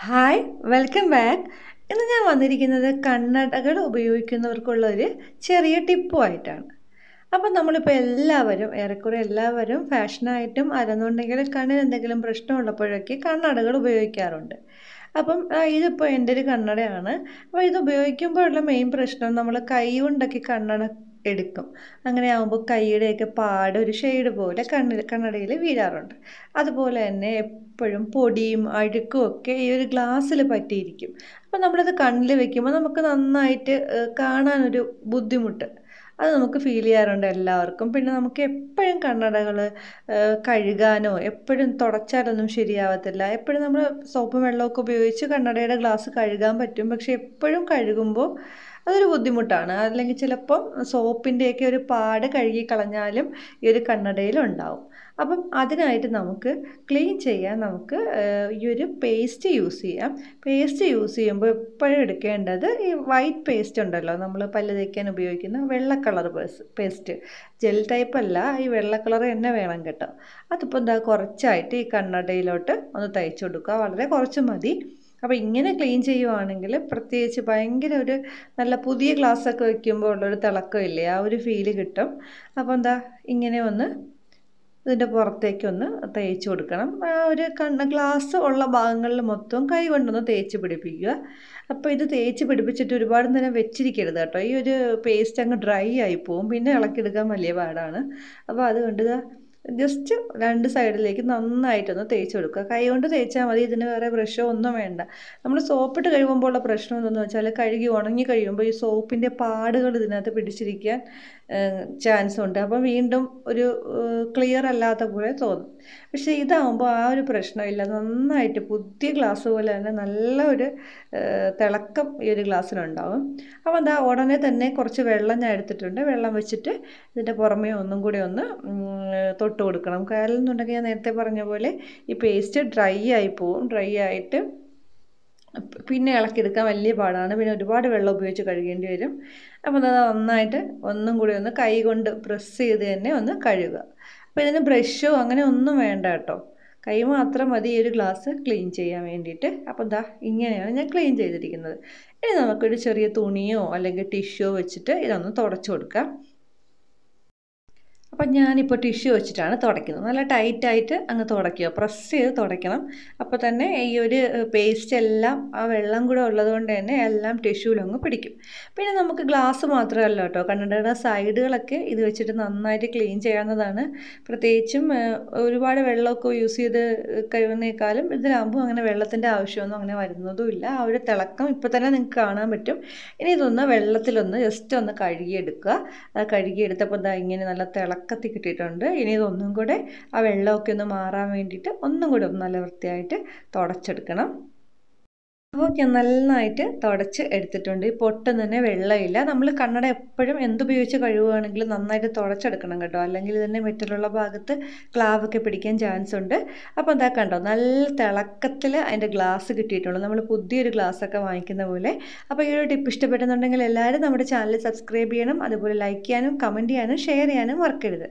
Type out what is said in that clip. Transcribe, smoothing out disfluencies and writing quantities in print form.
Hi welcome back. ഇന്ന് ഞാൻ വന്നിരിക്കുന്നത് കണ്ണടകൾ ഉപയോഗിക്കുന്നവർക്കുള്ള ഒരു ചെറിയ ടിപ്പുമായിട്ടാണ്. അപ്പം നമ്മളിപ്പോൾ എല്ലാവരും ഏറെക്കുറെ എല്ലാവരും ഫാഷനായിട്ടും അല്ലെന്നുണ്ടെങ്കിൽ കണ്ണിന് എന്തെങ്കിലും പ്രശ്നമുള്ളപ്പോഴൊക്കെ കണ്ണടകൾ ഉപയോഗിക്കാറുണ്ട്. അപ്പം ഇതിപ്പോൾ എൻ്റെ ഒരു കണ്ണടയാണ്. അപ്പോൾ ഇത് ഉപയോഗിക്കുമ്പോഴുള്ള മെയിൻ പ്രശ്നം നമ്മൾ കൈ കൊണ്ടൊക്കെ കണ്ണട എടുക്കും. അങ്ങനെ ആകുമ്പോൾ കൈയുടെയൊക്കെ പാട് ഒരു ഷെയ്ഡ് പോലെ കണ്ണടയിൽ വീഴാറുണ്ട്. അതുപോലെ തന്നെ എപ്പോഴും പൊടിയും അഴുക്കും ഒക്കെ ഈ ഒരു ഗ്ലാസ്സിൽ പറ്റിയിരിക്കും. അപ്പോൾ നമ്മളത് കണ്ണിൽ വെക്കുമ്പോൾ നമുക്ക് നന്നായിട്ട് കാണാനൊരു ബുദ്ധിമുട്ട് അത് നമുക്ക് ഫീൽ ചെയ്യാറുണ്ട് എല്ലാവർക്കും. പിന്നെ നമുക്ക് എപ്പോഴും കണ്ണടകൾ കഴുകാനോ എപ്പോഴും തുടച്ചാലൊന്നും ശരിയാവത്തില്ല. എപ്പോഴും നമ്മൾ സോപ്പും വെള്ളമൊക്കെ ഉപയോഗിച്ച് കണ്ണടയുടെ ഗ്ലാസ് കഴുകാൻ പറ്റും. പക്ഷെ എപ്പോഴും കഴുകുമ്പോൾ അതൊരു ബുദ്ധിമുട്ടാണ്. അല്ലെങ്കിൽ ചിലപ്പം സോപ്പിൻ്റെയൊക്കെ ഒരു പാട് കഴുകി കളഞ്ഞാലും ഈ ഒരു കണ്ണടയിലുണ്ടാവും. അപ്പം അതിനായിട്ട് നമുക്ക് ക്ലീൻ ചെയ്യാൻ നമുക്ക് ഈ ഒരു പേസ്റ്റ് യൂസ് ചെയ്യാം. പേസ്റ്റ് യൂസ് ചെയ്യുമ്പോൾ എപ്പോഴും എടുക്കേണ്ടത് ഈ വൈറ്റ് പേസ്റ്റ് ഉണ്ടല്ലോ, നമ്മൾ പല്ല് തേക്കാൻ ഉപയോഗിക്കുന്ന വെള്ള കളർ പേസ്റ്റ്. ജെൽ ടൈപ്പ് അല്ല, ഈ വെള്ള കളർ തന്നെ വേണം കേട്ടോ. അതിപ്പോൾ എന്താ കുറച്ചായിട്ട് ഈ കണ്ണടയിലോട്ട് ഒന്ന് തേച്ച് കൊടുക്കുക. വളരെ കുറച്ച് മതി. അപ്പോൾ ഇങ്ങനെ ക്ലീൻ ചെയ്യുവാണെങ്കിൽ പ്രത്യേകിച്ച് ഭയങ്കര ഒരു നല്ല പുതിയ ഗ്ലാസ്സൊക്കെ വെക്കുമ്പോൾ ഉള്ളൊരു തിളക്കമില്ലേ, ആ ഒരു ഫീല് കിട്ടും. അപ്പോൾ എന്താ ഇങ്ങനെ ഒന്ന് ഇതിൻ്റെ പുറത്തേക്കൊന്ന് തേച്ച് കൊടുക്കണം. ആ ഒരു ഗ്ലാസ് ഉള്ള ഭാഗങ്ങളിൽ മൊത്തം കൈ കൊണ്ടൊന്ന് തേച്ച് പിടിപ്പിക്കുക. അപ്പോൾ ഇത് തേച്ച് പിടിപ്പിച്ചിട്ട് ഒരുപാട് നേരം വെച്ചിരിക്കരുത് കേട്ടോ. ഈ ഒരു പേസ്റ്റ് അങ്ങ് ഡ്രൈ ആയി പോവും, പിന്നെ ഇളക്കിയെടുക്കാൻ വലിയ പാടാണ്. അപ്പോൾ അതുകൊണ്ട് ജസ്റ്റ് രണ്ട് സൈഡിലേക്ക് നന്നായിട്ടൊന്ന് തേച്ച് കൊടുക്കുക. കൈ കൊണ്ട് തേച്ചാൽ മതി, ഇതിന് വേറെ ബ്രഷോ ഒന്നും വേണ്ട. നമ്മൾ സോപ്പിട്ട് കഴുകുമ്പോൾ ഉള്ള പ്രശ്നം എന്തെന്ന് വെച്ചാൽ കഴുകി ഉണങ്ങി കഴിയുമ്പോൾ ഈ സോപ്പിൻ്റെ പാടുകൾ ഇതിനകത്ത് പിടിച്ചിരിക്കാൻ ചാൻസ് ഉണ്ട്. അപ്പം വീണ്ടും ഒരു ക്ലിയർ അല്ലാത്ത പോലെ തോന്നും. പക്ഷേ ഇതാകുമ്പോൾ ആ ഒരു പ്രശ്നമില്ല. നന്നായിട്ട് പുതിയ ഗ്ലാസ് പോലെ തന്നെ നല്ല ഒരു തിളക്കം ഈ ഒരു ഗ്ലാസ്സിനുണ്ടാവും. അപ്പോൾ എന്താ ഉടനെ തന്നെ കുറച്ച് വെള്ളം ഞാൻ എടുത്തിട്ടുണ്ട്. വെള്ളം വെച്ചിട്ട് ഇതിൻ്റെ പുറമേ ഒന്നും കൂടി ഒന്ന് തൊട്ട് കൊടുക്കണം. കാരണം എന്നുണ്ടെങ്കിൽ ഞാൻ നേരത്തെ പറഞ്ഞ പോലെ ഈ പേസ്റ്റ് ഡ്രൈ ആയി പോവും. ഡ്രൈ ആയിട്ട് പിന്നെ ഇളക്കിയെടുക്കാൻ വലിയ പാടാണ്. പിന്നെ ഒരുപാട് വെള്ളം ഉപയോഗിച്ച് കഴുകേണ്ടി വരും. അപ്പോൾ അത് നന്നായിട്ട് ഒന്നും കൂടി ഒന്ന് കൈ കൊണ്ട് പ്രസ് ചെയ്ത് തന്നെ ഒന്ന് കഴുകുക. അപ്പോൾ ഇതിന് ബ്രഷോ അങ്ങനെ ഒന്നും വേണ്ട കേട്ടോ. കൈ മാത്രം മതി ഈ ഒരു ഗ്ലാസ് ക്ലീൻ ചെയ്യാൻ വേണ്ടിയിട്ട്. അപ്പോൾ ദാ ഇങ്ങനെയാണ് ഞാൻ ക്ലീൻ ചെയ്തിരിക്കുന്നത്. ഇനി നമുക്കൊരു ചെറിയ തുണിയോ അല്ലെങ്കിൽ ടിഷ്യോ വെച്ചിട്ട് ഇതൊന്ന് തുടച്ചു കൊടുക്കാം. അപ്പം ഞാനിപ്പോൾ ടിഷ്യൂ വെച്ചിട്ടാണ് തുടയ്ക്കുന്നത്. നല്ല ടൈറ്റായിട്ട് അങ്ങ് തുടയ്ക്കുക, പ്രസ് ചെയ്ത് തുടയ്ക്കണം. അപ്പോൾ തന്നെ ഈ ഒരു പേസ്റ്റ് എല്ലാം ആ വെള്ളം കൂടെ ഉള്ളത് കൊണ്ട് തന്നെ എല്ലാം ടിഷ്യൂലങ്ങ് പിടിക്കും. പിന്നെ നമുക്ക് ഗ്ലാസ് മാത്രമല്ല കേട്ടോ, കണ്ണടയുടെ സൈഡുകളൊക്കെ ഇത് വെച്ചിട്ട് നന്നായിട്ട് ക്ലീൻ ചെയ്യാവുന്നതാണ്. പ്രത്യേകിച്ചും ഒരുപാട് വെള്ളമൊക്കെ യൂസ് ചെയ്ത് കഴിയുന്നേക്കാളും ഇതിലാകുമ്പോൾ അങ്ങനെ വെള്ളത്തിൻ്റെ ആവശ്യമൊന്നും അങ്ങനെ വരുന്നതുമില്ല. ആ ഒരു തിളക്കം ഇപ്പോൾ തന്നെ നിങ്ങൾക്ക് കാണാൻ പറ്റും. ഇനി ഇതൊന്ന് വെള്ളത്തിലൊന്ന് ജസ്റ്റ് ഒന്ന് കഴുകിയെടുക്കുക. അത് കഴുകിയെടുത്തപ്പോൾ എന്താ ഇങ്ങനെ നല്ല തിളക്കത്തിൽ കിട്ടിയിട്ടുണ്ട്. ഇനി ഇതൊന്നും കൂടെ ആ വെള്ളമൊക്കെ ഒന്ന് മാറാൻ വേണ്ടിയിട്ട് ഒന്നും കൂടെ ഒന്ന് നല്ല വൃത്തിയായിട്ട് തുടച്ചെടുക്കണം. അപ്പോൾ ഞാൻ നന്നായിട്ട് തുടച്ച് എടുത്തിട്ടുണ്ട്. ഇപ്പോൾ ഒട്ടും തന്നെ വെള്ളമില്ല. നമ്മൾ കണ്ണട എപ്പോഴും എന്തുപയോഗിച്ച് കഴുകുകയാണെങ്കിലും നന്നായിട്ട് തുടച്ചെടുക്കണം കേട്ടോ. അല്ലെങ്കിൽ ഇതിൻ്റെ മെറ്റലുള്ള ഭാഗത്ത് ക്ലാവൊക്കെ പിടിക്കാൻ ചാൻസ് ഉണ്ട്. അപ്പോൾ എന്താ കണ്ടോ, നല്ല തിളക്കത്തിൽ അതിൻ്റെ ഗ്ലാസ് കിട്ടിയിട്ടുണ്ട്. നമ്മൾ പുതിയൊരു ഗ്ലാസ്സൊക്കെ വാങ്ങിക്കുന്ന പോലെ. അപ്പോൾ ഈ ഒരു ടിപ്പ് ഇഷ്ടപ്പെടുന്നുണ്ടെങ്കിൽ എല്ലാവരും നമ്മുടെ ചാനൽ സബ്സ്ക്രൈബ് ചെയ്യണം. അതുപോലെ ലൈക്ക് ചെയ്യാനും കമൻറ്റ് ചെയ്യാനും ഷെയർ ചെയ്യാനും മറക്കരുത്.